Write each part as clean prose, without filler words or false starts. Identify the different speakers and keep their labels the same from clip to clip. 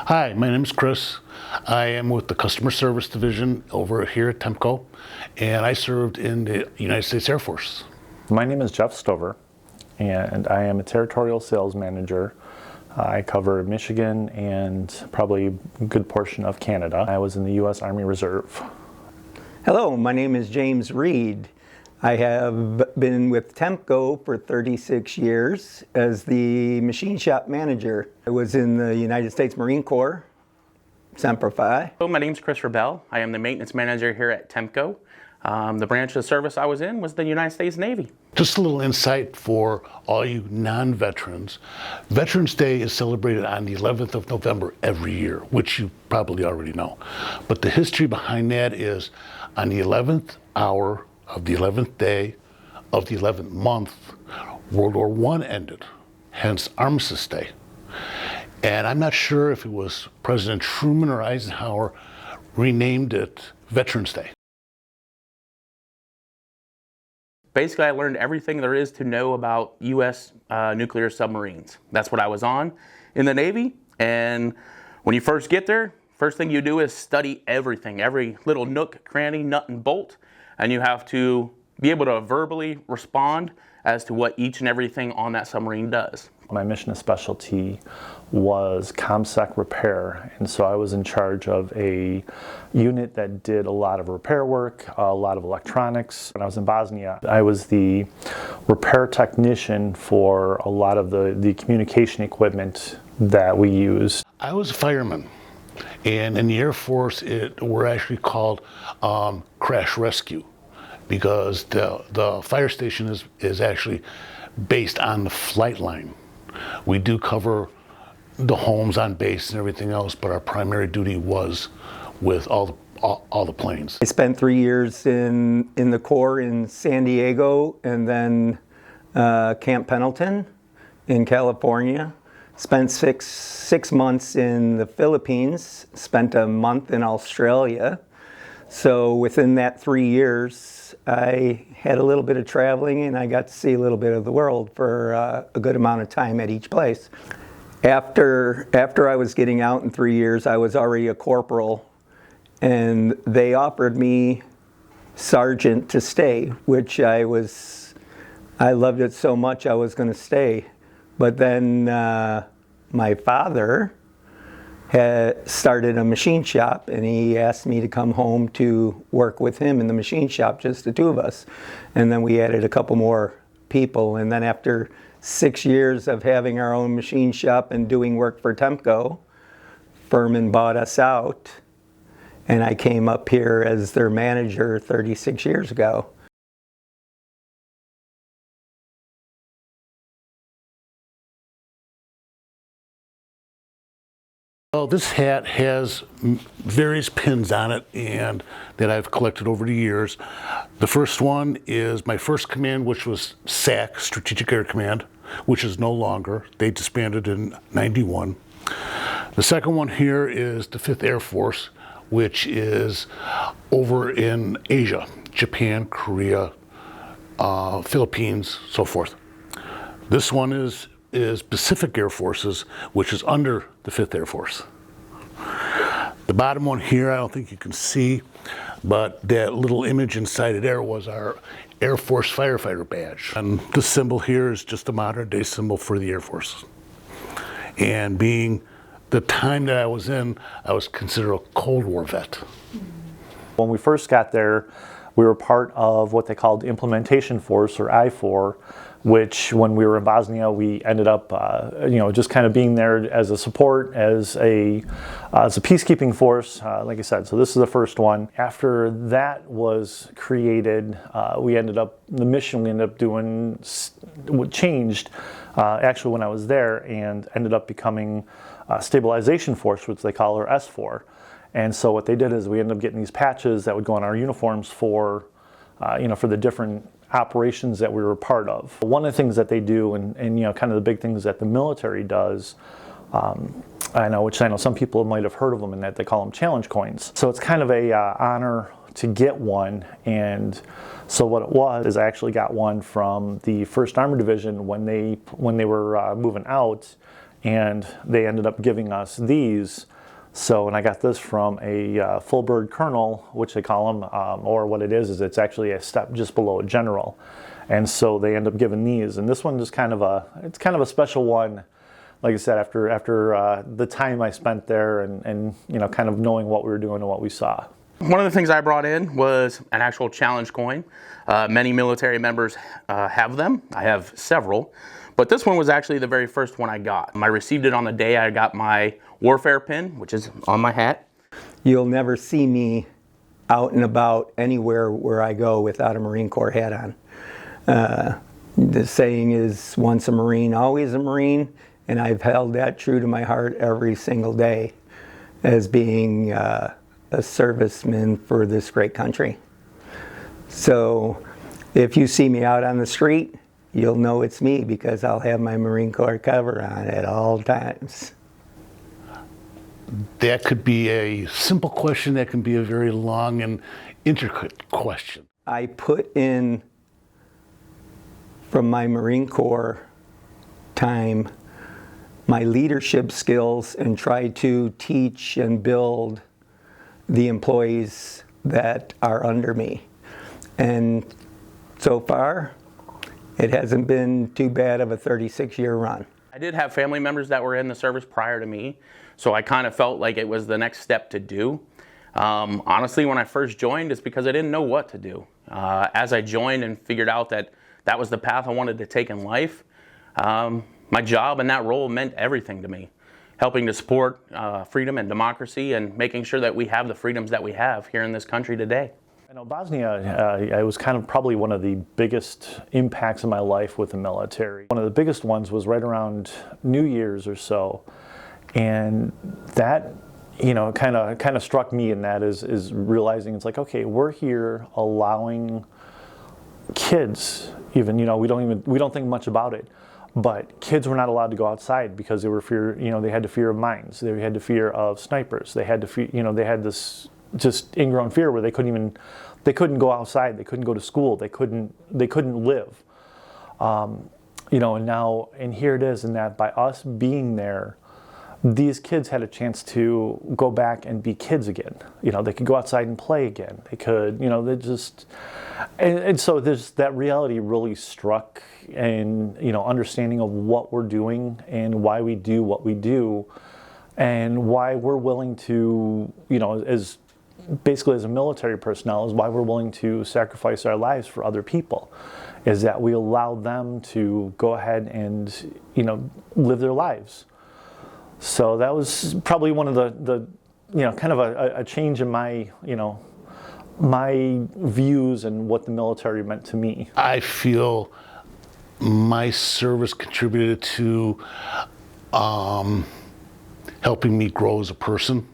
Speaker 1: Hi, my name is Chris. I am with the Customer Service Division over here at Tempco, and I served in the United States Air Force.
Speaker 2: My name is Jeff Stover, and I am a Territorial Sales Manager. I cover Michigan and probably a good portion of Canada. I was in the U.S. Army Reserve.
Speaker 3: Hello, my name is James Reed. I have been with Tempco for 36 years as the machine shop manager. I was in the United States Marine Corps, Semper Fi.
Speaker 4: Hello, my name is Chris Rebell. I am the maintenance manager here at Tempco. The branch of service I was in was the United States Navy.
Speaker 1: Just a little insight for all you non-veterans. Veterans Day is celebrated on the 11th of November every year, which you probably already know. But the history behind that is on the 11th hour of the 11th day of the 11th month, World War I ended, hence Armistice Day. And I'm not sure if it was President Truman or Eisenhower renamed it Veterans Day.
Speaker 4: Basically, I learned everything there is to know about U.S. Nuclear submarines. That's what I was on in the Navy. And when you first get there, first thing you do is study everything, every little nook, cranny, nut, and bolt. And you have to be able to verbally respond as to what each and everything on that submarine does.
Speaker 2: My mission of specialty was ComSec repair, and so I was in charge of a unit that did a lot of repair work, a lot of electronics. When I was in Bosnia, I was the repair technician for a lot of the communication equipment that we use.
Speaker 1: I was a fireman, and in the Air Force, we're actually called crash rescue, because the fire station is actually based on the flight line. We do cover the homes on base and everything else, but our primary duty was with all the planes.
Speaker 3: I spent 3 years in the Corps in San Diego and then Camp Pendleton in California. Spent six months in the Philippines, spent a month in Australia. So within that 3 years, I had a little bit of traveling and I got to see a little bit of the world for a good amount of time at each place. After I was getting out in 3 years, I was already a corporal, and they offered me sergeant to stay, which I loved it so much I was going to stay. But then my father had started a machine shop, and he asked me to come home to work with him in the machine shop, just the two of us. And then we added a couple more people, and then after 6 years of having our own machine shop and doing work for Tempco, Furman bought us out, and I came up here as their manager 36 years ago.
Speaker 1: Well, this hat has various pins on it and that I've collected over the years. The first one is my first command, which was SAC, Strategic Air Command, which is no longer. They disbanded in '91. The second one here is the 5th Air Force, which is over in Asia, Japan, Korea, Philippines, so forth. This one is Pacific Air Forces, which is under the 5th Air Force. The bottom one here, I don't think you can see, but that little image inside of there was our Air Force firefighter badge. And the symbol here is just a modern day symbol for the Air Force. And being the time that I was in, I was considered a Cold War vet.
Speaker 2: When we first got there, we were part of what they called Implementation Force, or I-4, which when we were in Bosnia, we ended up, just kind of being there as a support, as a peacekeeping force, like I said. So this is the first one. After that was created, the mission we ended up doing changed, actually when I was there, and ended up becoming Stabilization Force, which they call, or S4. And so what they did is we ended up getting these patches that would go on our uniforms for the different operations that we were part of. One of the things that they do, and kind of the big things that the military does, which I know some people might have heard of them, and that they call them challenge coins. So it's kind of a honor to get one, and so what it was is I actually got one from the 1st Armored Division when they were moving out, and they ended up giving us these. So, and I got this from a full bird colonel, which they call them, or what it is it's actually a step just below a general. And so they end up giving these, and this one is kind of a special one. Like I said, after the time I spent there and you know, kind of knowing what we were doing and what we saw.
Speaker 4: One of the things I brought in was an actual challenge coin. Many military members have them. I have several, but this one was actually the very first one I got. I received it on the day I got my warfare pin, which is on my hat.
Speaker 3: You'll never see me out and about anywhere where I go without a Marine Corps hat on. The saying is, once a Marine, always a Marine, and I've held that true to my heart every single day as being a serviceman for this great country. So if you see me out on the street, you'll know it's me because I'll have my Marine Corps cover on at all times.
Speaker 1: That could be a simple question, that can be a very long and intricate question.
Speaker 3: I put in, from my Marine Corps time, my leadership skills and try to teach and build the employees that are under me. And so far, it hasn't been too bad of a 36-year run.
Speaker 4: I did have family members that were in the service prior to me, so I kind of felt like it was the next step to do. Honestly, when I first joined, it's because I didn't know what to do. As I joined and figured out that that was the path I wanted to take in life, my job and that role meant everything to me. Helping to support freedom and democracy and making sure that we have the freedoms that we have here in this country today.
Speaker 2: I know Bosnia, it was kind of probably one of the biggest impacts of my life with the military. One of the biggest ones was right around New Year's or so. And that, you know, kind of struck me, and that is realizing it's like, okay, we're here allowing kids, even, you know, we don't think much about it, but kids were not allowed to go outside because they were they had the fear of mines, they had the fear of snipers, they had the fear, you know, they had this just ingrown fear where they couldn't go outside, they couldn't go to school, they couldn't live, you know, and here it is, and that by us being there, these kids had a chance to go back and be kids again. You know, they could go outside and play again. They could, you know, they just, and so that reality really struck, and, you know, understanding of what we're doing and why we do what we do and why we're willing to, you know, as basically as a military personnel, is why we're willing to sacrifice our lives for other people, is that we allow them to go ahead and, you know, live their lives. So that was probably one of the you know, kind of a change in my, you know, my views and what the military meant to me.
Speaker 1: I feel my service contributed to helping me grow as a person,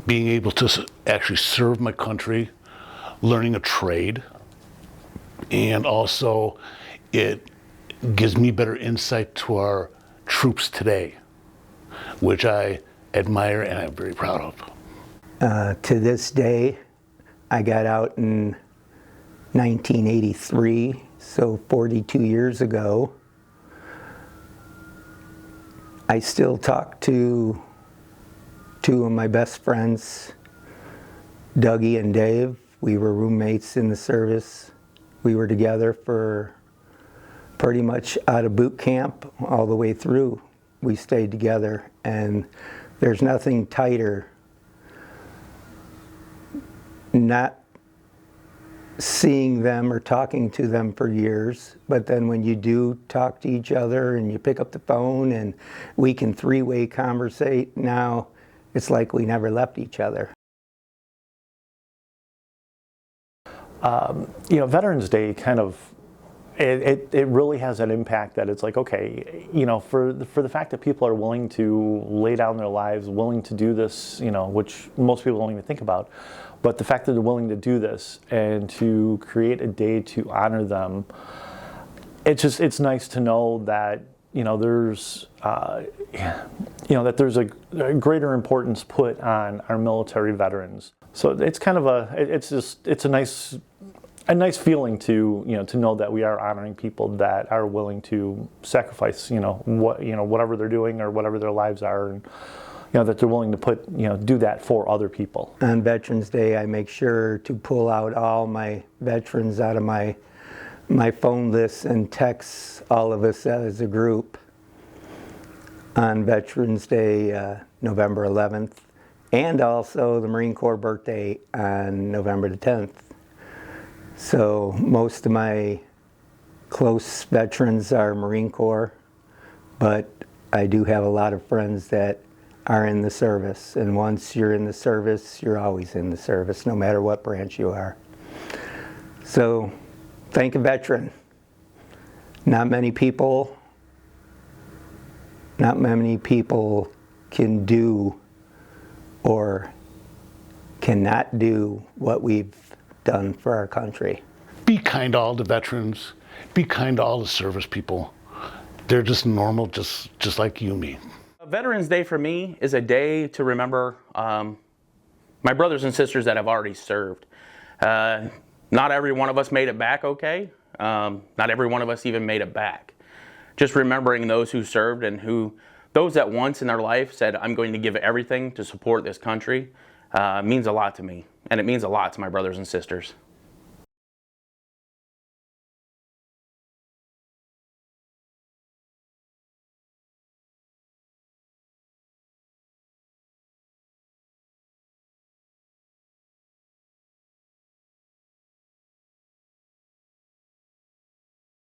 Speaker 1: being able to actually serve my country, learning a trade, and also it gives me better insight to our troops today, which I admire and I'm very proud of.
Speaker 3: To this day, I got out in 1983, so 42 years ago. I still talk to two of my best friends, Dougie and Dave. We were roommates in the service. We were together for pretty much out of boot camp all the way through. We stayed together, and there's nothing tighter, not seeing them or talking to them for years, but then when you do talk to each other and you pick up the phone and we can three-way conversate, now it's like we never left each other.
Speaker 2: You know, Veterans Day kind of, it really has that impact that it's like, okay, you know, for the fact that people are willing to lay down their lives, willing to do this, you know, which most people don't even think about, but the fact that they're willing to do this and to create a day to honor them, it's nice to know that, you know, there's, you know, that there's a greater importance put on our military veterans. So it's kind of it's a nice a nice feeling to to know that we are honoring people that are willing to sacrifice whatever they're doing or whatever their lives are, and that they're willing to do that for other people.
Speaker 3: On Veterans Day, I make sure to pull out all my veterans out of my phone list and text all of us as a group on Veterans Day, November 11th, and also the Marine Corps birthday on November the 10th. So most of my close veterans are Marine Corps, but I do have a lot of friends that are in the service. And once you're in the service, you're always in the service, no matter what branch you are. So thank a veteran. Not many people can do or cannot do what we've done for our country.
Speaker 1: Be kind to all the veterans. Be kind to all the service people. They're just normal, just like you and me.
Speaker 4: Veterans Day for me is a day to remember my brothers and sisters that have already served. Not every one of us made it back okay. Not every one of us even made it back. Just remembering those who served and those that once in their life said, I'm going to give everything to support this country, means a lot to me. And it means a lot to my brothers and sisters.